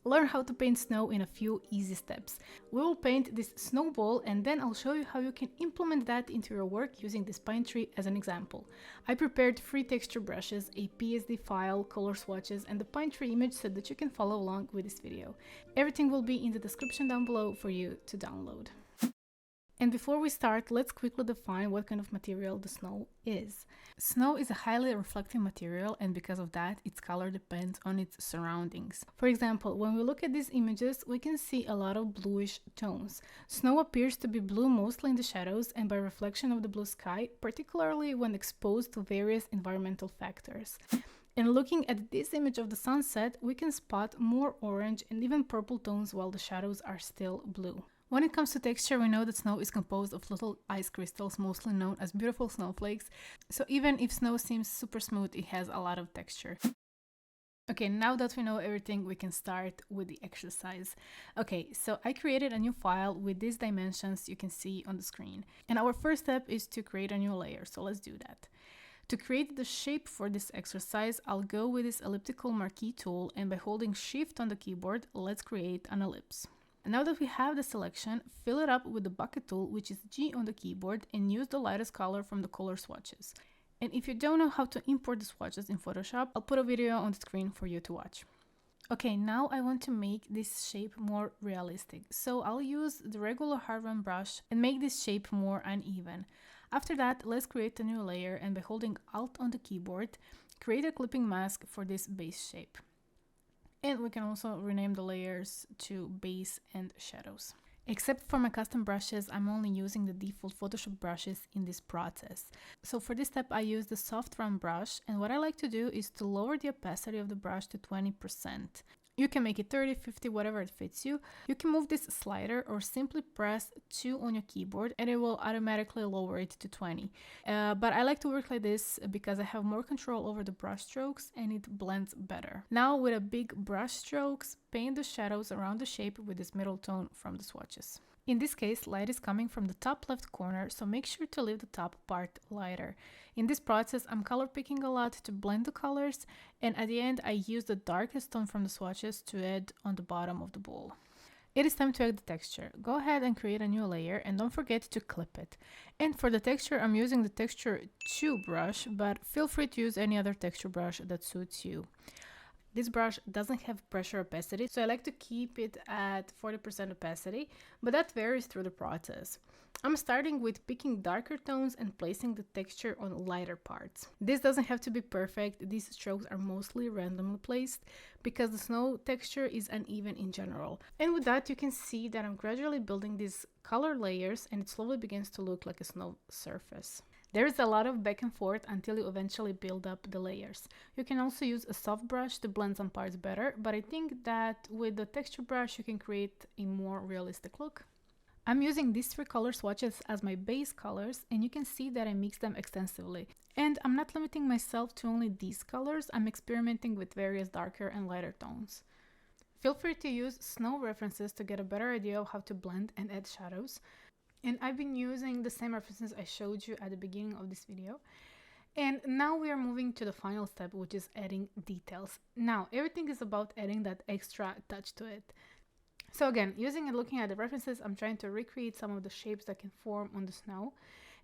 learn how to paint snow in a few easy steps. We will paint this snowball and then I'll show you how you can implement that into your work using this pine tree as an example. I prepared 3 texture brushes, a PSD file, color swatches and the pine tree image so that you can follow along with this video. Everything will be in the description down below for you to download. And before we start, let's quickly define what kind of material the snow is. Snow is a highly reflective material, and because of that, its color depends on its surroundings. For example, when we look at these images, we can see a lot of bluish tones. Snow appears to be blue mostly in the shadows and by reflection of the blue sky, particularly when exposed to various environmental factors. And looking at this image of the sunset, we can spot more orange and even purple tones while the shadows are still blue. When it comes to texture, we know that snow is composed of little ice crystals, mostly known as beautiful snowflakes. So even if snow seems super smooth, it has a lot of texture. Okay, now that we know everything, we can start with the exercise. Okay, so I created a new file with these dimensions you can see on the screen. And our first step is to create a new layer, so let's do that. To create the shape for this exercise, I'll go with this elliptical marquee tool, and by holding Shift on the keyboard, let's create an ellipse. Now that we have the selection, fill it up with the bucket tool, which is G on the keyboard, and use the lightest color from the color swatches. And if you don't know how to import the swatches in Photoshop, I'll put a video on the screen for you to watch. Okay, now I want to make this shape more realistic, so I'll use the regular hard run brush and make this shape more uneven. After that, let's create a new layer, and by holding Alt on the keyboard, create a clipping mask for this base shape. And we can also rename the layers to base and shadows. Except for my custom brushes, I'm only using the default Photoshop brushes in this process. So for this step, I use the soft round brush, and what I like to do is to lower the opacity of the brush to 20%. You can make it 30, 50, whatever it fits you. You can move this slider or simply press 2 on your keyboard and it will automatically lower it to 20. But I like to work like this because I have more control over the brush strokes and it blends better. Now with a big brush strokes, paint the shadows around the shape with this middle tone from the swatches. In this case, light is coming from the top left corner, so make sure to leave the top part lighter. In this process, I'm color picking a lot to blend the colors, and at the end I use the darkest tone from the swatches to add on the bottom of the bowl. It is time to add the texture. Go ahead and create a new layer and don't forget to clip it. And for the texture, I'm using the Texture 2 brush, but feel free to use any other texture brush that suits you. This brush doesn't have pressure opacity, so I like to keep it at 40% opacity, but that varies through the process. I'm starting with picking darker tones and placing the texture on lighter parts. This doesn't have to be perfect, these strokes are mostly randomly placed because the snow texture is uneven in general. And with that, you can see that I'm gradually building these color layers and it slowly begins to look like a snow surface. There is a lot of back and forth until you eventually build up the layers. You can also use a soft brush to blend some parts better, but I think that with the texture brush you can create a more realistic look. I'm using these 3 color swatches as my base colors, and you can see that I mix them extensively. And I'm not limiting myself to only these colors, I'm experimenting with various darker and lighter tones. Feel free to use snow references to get a better idea of how to blend and add shadows. And I've been using the same references I showed you at the beginning of this video. And now we are moving to the final step, which is adding details. Now, everything is about adding that extra touch to it. So again, using and looking at the references, I'm trying to recreate some of the shapes that can form on the snow.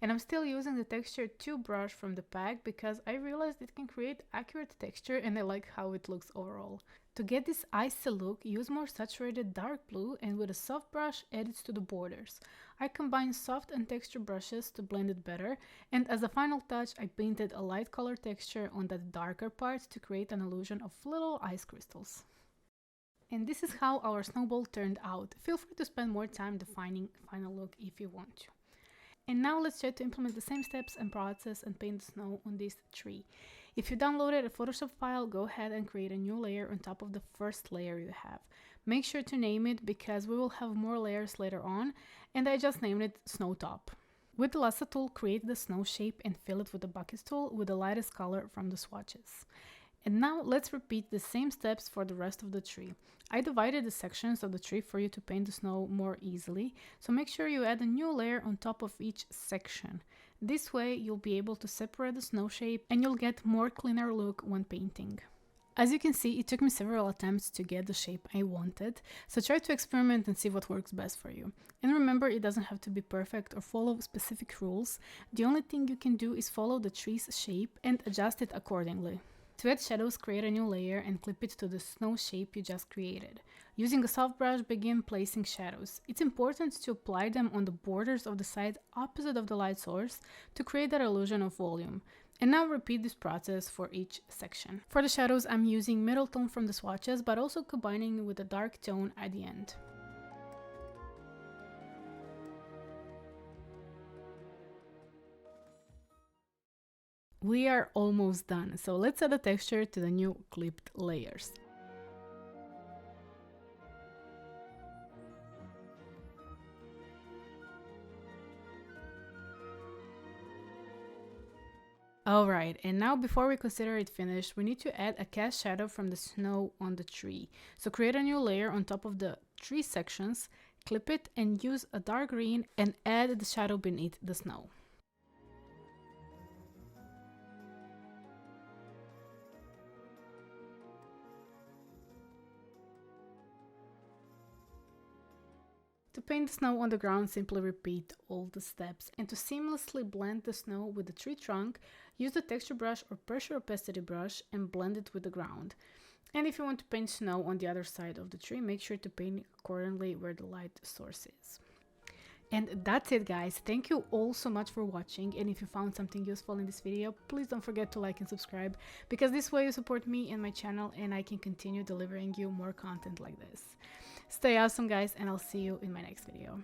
And I'm still using the Texture 2 brush from the pack because I realized it can create accurate texture and I like how it looks overall. To get this icy look, use more saturated dark blue and with a soft brush add it to the borders. I combine soft and texture brushes to blend it better, and as a final touch I painted a light color texture on that darker part to create an illusion of little ice crystals. And this is how our snowball turned out. Feel free to spend more time defining the final look if you want to. And now let's try to implement the same steps and process and paint the snow on this tree. If you downloaded a Photoshop file, go ahead and create a new layer on top of the first layer you have. Make sure to name it because we will have more layers later on, and I just named it Snow Top. With the lasso tool, create the snow shape and fill it with the bucket tool with the lightest color from the swatches. And now let's repeat the same steps for the rest of the tree. I divided the sections of the tree for you to paint the snow more easily, so make sure you add a new layer on top of each section. This way you'll be able to separate the snow shape and you'll get more cleaner look when painting. As you can see, it took me several attempts to get the shape I wanted, so try to experiment and see what works best for you. And remember, it doesn't have to be perfect or follow specific rules. The only thing you can do is follow the tree's shape and adjust it accordingly. To add shadows, create a new layer and clip it to the snow shape you just created. Using a soft brush, begin placing shadows. It's important to apply them on the borders of the side opposite of the light source to create that illusion of volume. And now repeat this process for each section. For the shadows, I'm using middle tone from the swatches, but also combining with a dark tone at the end. We are almost done, so let's add a texture to the new clipped layers. Alright, and now before we consider it finished, we need to add a cast shadow from the snow on the tree. So create a new layer on top of the tree sections, clip it and use a dark green and add the shadow beneath the snow. To paint the snow on the ground, simply repeat all the steps. And to seamlessly blend the snow with the tree trunk, use the texture brush or pressure opacity brush and blend it with the ground. And if you want to paint snow on the other side of the tree, make sure to paint accordingly where the light source is. And that's it, guys. Thank you all so much for watching, and if you found something useful in this video, please don't forget to like and subscribe, because this way you support me and my channel and I can continue delivering you more content like this. Stay awesome, guys, and I'll see you in my next video.